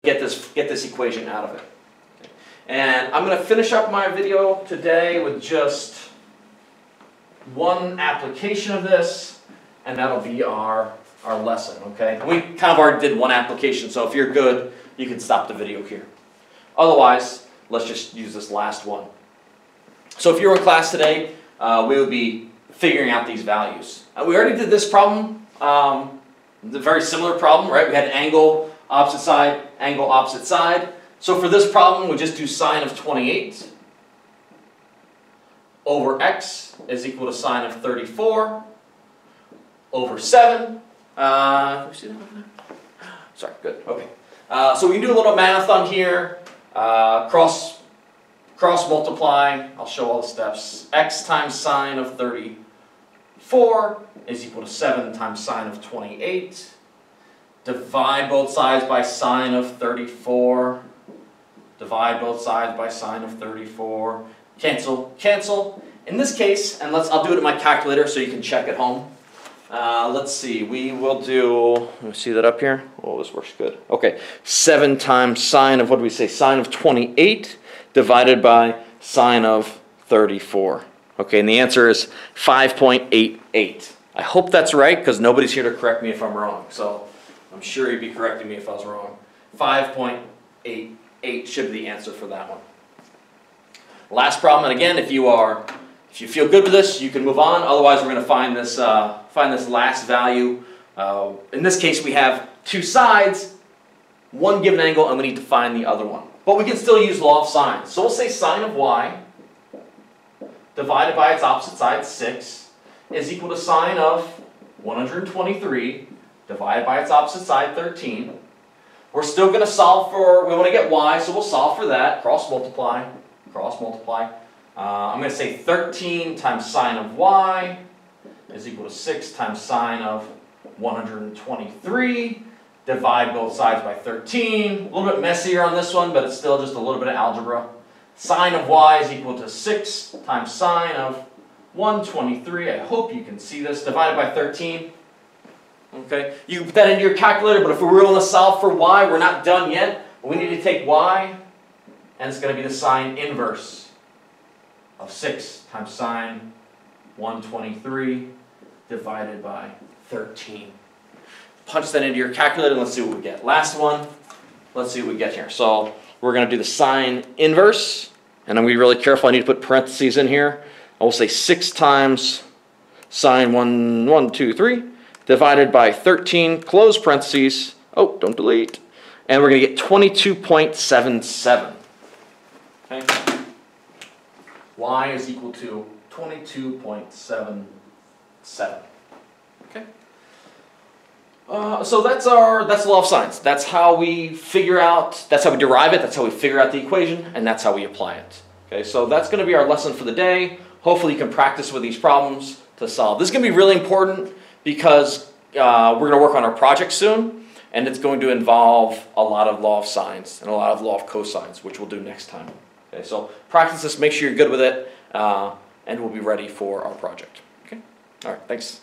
get this equation out of it. Okay. And I'm going to finish up my video today with just one application of this, and that'll be our lesson, okay? We kind of already did one application, so if you're good, you can stop the video here. Otherwise, let's just use this last one. So if you're in class today, we would be figuring out these values. We already did this problem, the very similar problem, right? We had angle, opposite side, angle, opposite side. So for this problem, we just do sine of 28 over x is equal to sine of 34 over 7. Can we see that over there? Sorry, good, okay. So we can do a little math on here. Cross multiply, I'll show all the steps. X times sine of 34 is equal to 7 times sine of 28. Divide both sides by sine of 34. Divide both sides by sine of 34. Cancel, cancel. In this case, and I'll do it in my calculator so you can check at home. Let's see, we will do, let me see that up here. Oh, this works good. Okay, 7 times sine of, what do we say, sine of 28 divided by sine of 34. Okay, and the answer is 5.88. I hope that's right, because nobody's here to correct me if I'm wrong. So I'm sure you'd be correcting me if I was wrong. 5.88 should be the answer for that one. Last problem, and again, if you feel good with this, you can move on. Otherwise, we're going to find this last value. In this case, we have two sides, one given angle, and we need to find the other one. But we can still use law of sine. So we'll say sine of y divided by its opposite side, 6, is equal to sine of 123 divided by its opposite side, 13. We're still going to solve for, we want to get y, so we'll solve for that. Cross multiply, cross multiply. I'm going to say 13 times sine of y is equal to 6 times sine of 123. Divide both sides by 13. A little bit messier on this one, but it's still just a little bit of algebra. Sine of y is equal to 6 times sine of 123. I hope you can see this. Divided by 13. Okay, you can put that into your calculator, but if we really want to solve for y, we're not done yet. We need to take y, and it's going to be the sine inverse of 6 times sine 123 divided by 13. Punch that into your calculator and let's see what we get. Last one, let's see what we get here. So we're going to do the sine inverse, and I'm going to be really careful. I need to put parentheses in here. I will say 6 times sine 123 divided by 13, close parentheses. Oh, don't delete. And we're going to get 22.77. Okay. Y is equal to 22.77. Okay. So that's the law of sines. That's how we figure out, that's how we derive it, that's how we figure out the equation, and that's how we apply it. Okay, so that's going to be our lesson for the day. Hopefully you can practice with these problems to solve. This is going to be really important because we're going to work on our project soon, and it's going to involve a lot of law of sines and a lot of law of cosines, which we'll do next time. Okay, so practice this, make sure you're good with it, and we'll be ready for our project. Okay, all right, thanks.